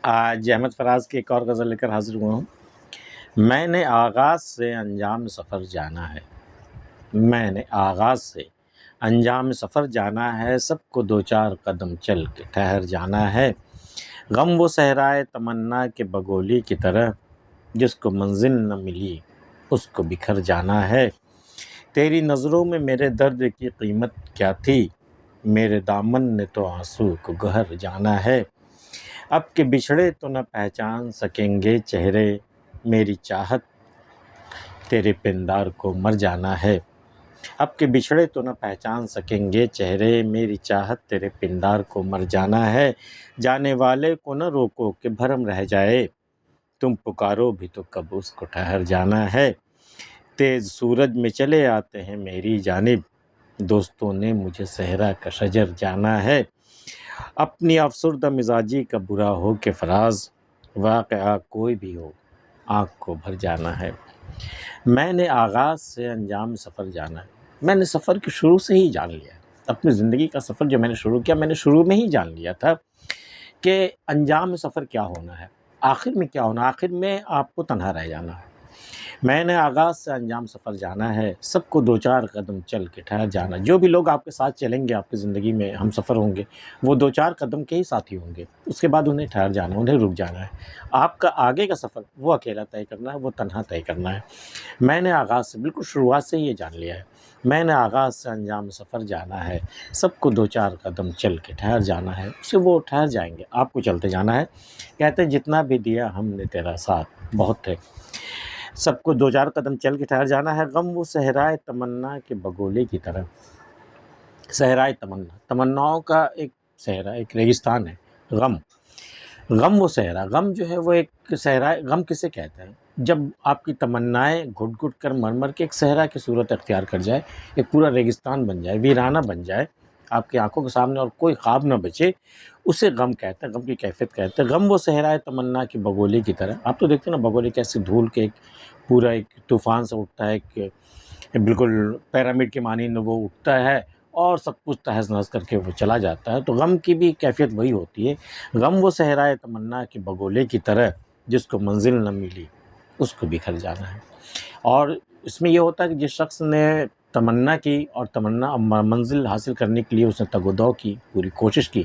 آج احمد فراز کی ایک اور غزل لے کر حاضر ہوا ہوں۔ میں نے آغاز سے انجام سفر جانا ہے، میں نے آغاز سے انجام سفر جانا ہے، سب کو دو چار قدم چل کے ٹھہر جانا ہے۔ غم وہ صحرائے تمنا کے بگولی کی طرح، جس کو منزل نہ ملی اس کو بکھر جانا ہے۔ تیری نظروں میں میرے درد کی قیمت کیا تھی، میرے دامن نے تو آنسو کو گہر جانا ہے۔ اب کے بچھڑے تو نہ پہچان سکیں گے چہرے، میری چاہت تیرے پندار کو مر جانا ہے۔ اب کے بچھڑے تو نہ پہچان سکیں گے چہرے، میری چاہت تیرے پندار کو مر جانا ہے۔ جانے والے کو نہ روکو کہ بھرم رہ جائے، تم پکارو بھی تو کب اس کو ٹھہر جانا ہے۔ تیز سورج میں چلے آتے ہیں میری جانب، دوستوں نے مجھے صحرا کا شجر جانا ہے۔ اپنی افسردہ مزاجی کا برا ہو کہ فراز، واقعہ کوئی بھی ہو آنکھ کو بھر جانا ہے۔ میں نے آغاز سے انجام سفر جانا ہے، میں نے سفر کے شروع سے ہی جان لیا ہے۔ اپنی زندگی کا سفر جو میں نے شروع کیا، میں نے شروع میں ہی جان لیا تھا کہ انجام سفر کیا ہونا ہے، آخر میں کیا ہونا، آخر میں آپ کو تنہا رہ جانا ہے۔ میں نے آغاز سے انجام سفر جانا ہے، سب کو دو چار قدم چل کے ٹھہر جانا۔ جو بھی لوگ آپ کے ساتھ چلیں گے، آپ کی زندگی میں ہم سفر ہوں گے، وہ دو چار قدم کے ہی ساتھی ہوں گے، اس کے بعد انہیں ٹھہر جانا، انہیں رک جانا ہے۔ آپ کا آگے کا سفر وہ اکیلا طے کرنا ہے، وہ تنہا طے کرنا ہے۔ میں نے آغاز سے، بالکل شروعات سے ہی یہ جان لیا ہے، میں نے آغاز سے انجام سفر جانا ہے، سب کو دو چار قدم چل کے ٹھہر جانا ہے۔ اسے وہ ٹھہر جائیں گے، آپ کو چلتے جانا ہے۔ کہتے ہیں جتنا بھی دیا ہم نے تیرا ساتھ بہت ہے، سب کو دو چار قدم چل کے ٹھہر جانا ہے۔ غم وہ صحرائے تمنا کے بگولے کی طرح، صحرائے تمنا، تمناؤں کا ایک صحرا، ایک ریگستان ہے غم۔ غم وہ صحرا، غم جو ہے وہ ایک صحرائے، غم کسے کہتے ہیں؟ جب آپ کی تمنائیں گھٹ گھٹ کر مر مر کے ایک صحرا کی صورت اختیار کر جائے، ایک پورا ریگستان بن جائے، ویرانہ بن جائے آپ کی آنکھوں کے سامنے اور کوئی خواب نہ بچے، اسے غم کہتے ہیں، غم کی کیفیت کہتے ہیں۔ غم وہ صحرائے تمنا کی بگولی کی طرح، آپ تو دیکھتے ہیں نا بگولی کیسے دھول کے ایک پورا ایک طوفان سے اٹھتا ہے، ایک بالکل پیرامڈ کے مانند وہ اٹھتا ہے اور سب کچھ تہز نہز کر کے وہ چلا جاتا ہے۔ تو غم کی بھی کیفیت وہی ہوتی ہے۔ غم وہ صحرائے تمنا کے بگولے کی طرح، جس کو منزل نہ ملی اس کو بکھر جانا ہے۔ اور اس میں یہ ہوتا ہے کہ جس شخص نے تمنا کی اور تمنا منزل حاصل کرنے کے لیے اس نے تگ و دو کی، پوری کوشش کی،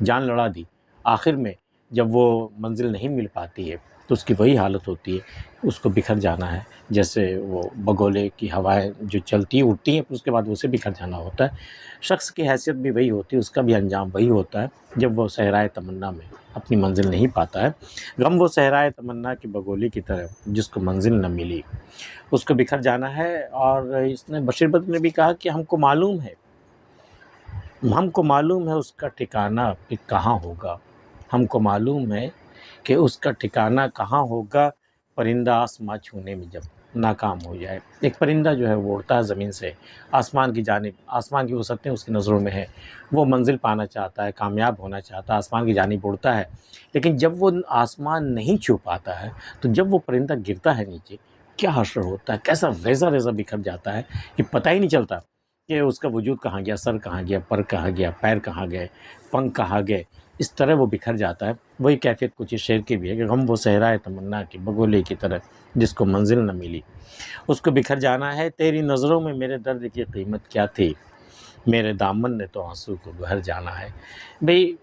جان لڑا دی، آخر میں جب وہ منزل نہیں مل پاتی ہے تو اس کی وہی حالت ہوتی ہے، اس کو بکھر جانا ہے۔ جیسے وہ بگولے کی ہوائیں جو چلتی اٹھتی ہیں، پھر اس کے بعد اسے بکھر جانا ہوتا ہے۔ شخص کی حیثیت بھی وہی ہوتی ہے، اس کا بھی انجام وہی ہوتا ہے جب وہ صحرائے تمنا میں اپنی منزل نہیں پاتا ہے۔ غم وہ صحرائے تمنا کی بگولی کی طرح، جس کو منزل نہ ملی اس کو بکھر جانا ہے۔ اور اس نے بشیر بدر نے بھی کہا کہ ہم کو معلوم ہے اس کا ٹھکانہ کہ کہاں ہوگا، ہم کو معلوم ہے کہ اس کا ٹھکانہ کہاں ہوگا، پرندہ آسماں چھونے میں جب ناکام ہو جائے۔ ایک پرندہ جو ہے وہ اڑتا ہے زمین سے آسمان کی جانب، آسمان کی وسعتیں اس کی نظروں میں ہے، وہ منزل پانا چاہتا ہے، کامیاب ہونا چاہتا ہے، آسمان کی جانب اڑتا ہے، لیکن جب وہ آسمان نہیں چھو پاتا ہے تو جب وہ پرندہ گرتا ہے نیچے، کیا حشر ہوتا ہے، کیسا ریزہ ریزہ بکھر جاتا ہے کہ پتہ ہی نہیں چلتا کہ اس کا وجود کہاں گیا، سر کہاں گیا، پر کہاں گیا، پیر کہاں گئے، پنکھ کہاں گئے، اس طرح وہ بکھر جاتا ہے۔ وہی کیفیت کچھ اس شعر کی بھی ہے کہ غم وہ صحرائے تمنا کی بگولے کی طرح، جس کو منزل نہ ملی اس کو بکھر جانا ہے۔ تیری نظروں میں میرے درد کی قیمت کیا تھی، میرے دامن نے تو آنسو کو گہر جانا ہے۔ بھئی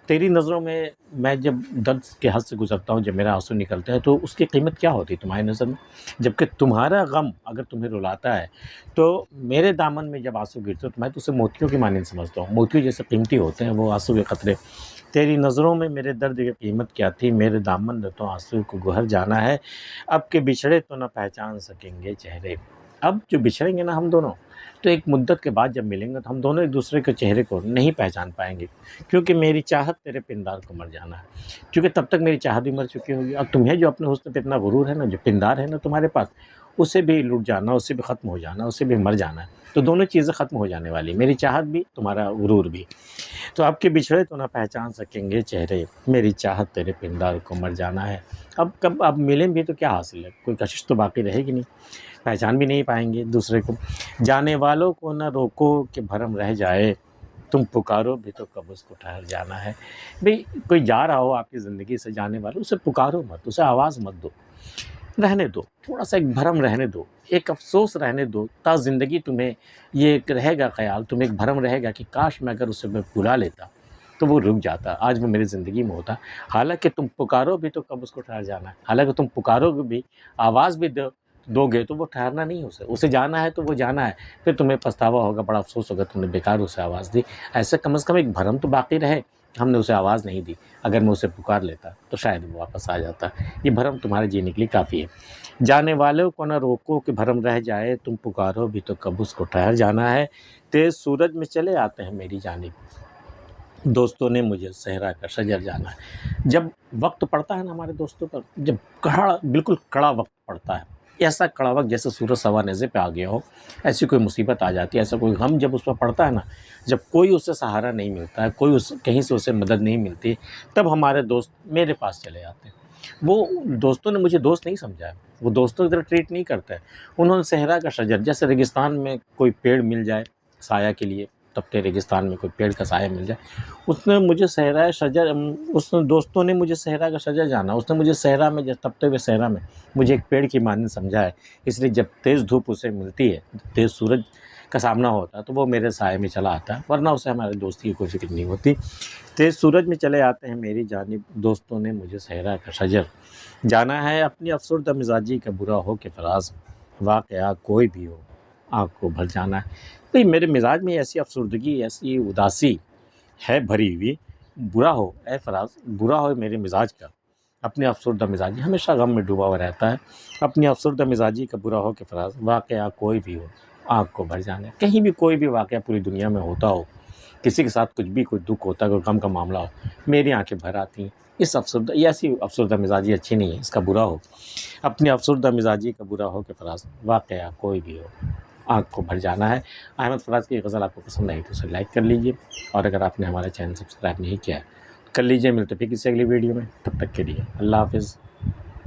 تیری نظروں میں جب درد کے حد سے گزرتا ہوں، جب میرا آنسو نکلتا ہے تو اس کی قیمت کیا ہوتی ہے تمہاری نظر میں؟ جبکہ تمہارا غم اگر تمہیں رلاتا ہے تو میرے دامن میں جب آنسو گرتے تو میں تو اسے موتیوں کی مانند سمجھتا ہوں، موتیوں جیسے قیمتی ہوتے ہیں وہ آنسو کے قطرے۔ تیری نظروں میں میرے درد کی قیمت کیا تھی، میرے دامن نے تو آنسو کو گہر جانا ہے۔ اب کے بچھڑے تو نہ پہچان سکیں گے چہرے، اب جو بچھڑیں گے نا ہم دونوں، تو ایک مدت کے بعد جب ملیں گے تو ہم دونوں ایک دوسرے کے چہرے کو نہیں پہچان پائیں گے، کیونکہ میری چاہت تیرے پندار کو مر جانا ہے۔ کیونکہ تب تک میری چاہت بھی مر چکی ہوگی، اور تمہیں جو اپنے حسن پہ اتنا غرور ہے نا، جو پندار ہے نا تمہارے پاس، اسے بھی لٹ جانا، اسے بھی ختم ہو جانا، اسے بھی مر جانا ہے۔ تو دونوں چیزیں ختم ہو جانے والی، میری چاہت بھی، تمہارا غرور بھی۔ تو اب کے بچھڑے تو نہ پہچان سکیں گے چہرے، میری چاہت تیرے پندار کو مر جانا ہے۔ اب ملیں بھی تو کیا حاصل ہے، کوئی کشش تو باقی رہے گی نہیں، پہچان بھی نہیں پائیں گے ایک دوسرے کو۔ جانے والوں کو نہ روکو کہ بھرم رہ جائے، تم پکارو بھی تو کب اس کو ٹھہر جانا ہے۔ بھئی کوئی جا رہا ہو آپ کی زندگی سے جانے والا، اسے پکارو مت، اسے آواز مت دو، رہنے دو، تھوڑا سا ایک بھرم رہنے دو، ایک افسوس رہنے دو، تا زندگی تمہیں یہ ایک رہے گا خیال، تمہیں ایک بھرم رہے گا کہ کاش میں اگر اسے میں بلا لیتا تو وہ رک جاتا، آج وہ میری زندگی میں ہوتا۔ حالانکہ تم پکارو بھی تو کب اس کو ٹھہر جانا ہے، حالانکہ تم پکارو بھی، آواز بھی دو گے تو وہ ٹھہرنا نہیں ہے، اسے جانا ہے تو وہ جانا ہے، پھر تمہیں پچھتاوا ہوگا، بڑا افسوس ہوگا تم نے بیکار اسے آواز دی۔ ایسے کم از کم ایک بھرم تو باقی رہے، ہم نے اسے آواز نہیں دی، اگر میں اسے پکار لیتا تو شاید وہ واپس آ جاتا۔ یہ بھرم تمہارے جینے کے لیے کافی ہے۔ جانے والوں کو نہ روکو کہ بھرم رہ جائے، تم پکارو بھی تو کب اس کو ٹھہر جانا ہے۔ تیز سورج میں چلے آتے ہیں میری جانب، دوستوں نے مجھے صحرا کا شجر جانا ہے۔ جب وقت پڑتا ہے نا ہمارے دوستوں پر، جب بالکل کڑا وقت پڑتا ہے، ایسا کڑا وقت جیسے سورج سوا نیزے پہ آ گیا ہو، ایسی کوئی مصیبت آ جاتی ہے، ایسا کوئی غم جب اس پر پڑتا ہے نا، جب کوئی اسے سہارا نہیں ملتا ہے، کوئی کہیں سے اسے مدد نہیں ملتی، تب ہمارے دوست میرے پاس چلے آتے ہیں۔ وہ دوستوں نے مجھے دوست نہیں سمجھا ہے، وہ دوستوں کی طرح ٹریٹ نہیں کرتے ہیں، انہوں نے صحرا کا شجر، جیسے ریگستان میں کوئی پیڑ مل جائے سایہ کے لیے، تپتے ریگستان میں کوئی پیڑ کا سایہ مل جائے، اس نے مجھے صحرا شجر، اس نے دوستوں نے مجھے صحرا کا شجر جانا، اس نے مجھے صحرا میں، تپتے ہوئے صحرا میں مجھے ایک پیڑ کی مانند سمجھا ہے، اس لیے جب تیز دھوپ اسے ملتی ہے، تیز سورج کا سامنا ہوتا ہے تو وہ میرے سائے میں چلا آتا ہے، ورنہ اسے ہمارے دوستی کی کوئی فکر نہیں ہوتی۔ تیز سورج میں چلے آتے ہیں میری جانب، دوستوں نے مجھے صحرا کا شجر جانا ہے۔ اپنی افسردہ مزاجی کا برا ہو کہ فراز، واقعہ کوئی بھی ہو آنکھ کو بھر جانا ہے۔ بھئی میرے مزاج میں ایسی افسردگی، ایسی اداسی ہے بھری ہوئی، برا ہو اے فراز، برا ہو میرے مزاج کا، اپنے افسردہ مزاجی ہمیشہ غم میں ڈوبا ہوا رہتا ہے، اپنی افسردہ مزاجی کا برا ہو کہ فراز، واقعہ کوئی بھی ہو آنکھ کو بھر جانا ہے۔ کہیں بھی کوئی بھی واقعہ پوری دنیا میں ہوتا ہو، کسی کے ساتھ کچھ بھی کوئی دکھ ہوتا ہے، کوئی غم کا معاملہ ہو، میری آنکھیں بھر آتی ہیں۔ یہ ایسی افسردہ مزاجی اچھی نہیں ہے، اس کا برا ہو، اپنی افسردہ مزاجی کا برا ہو کہ فراز، واقعہ کوئی بھی ہو آنکھ کو بھر جانا ہے۔ احمد فراز کی غزل آپ کو پسند آئی تو اسے لائک کر لیجئے، اور اگر آپ نے ہمارا چینل سبسکرائب نہیں کیا ہے کر لیجئے۔ ملتے پھر کسی اگلی ویڈیو میں، تب تک کے لیے اللہ حافظ۔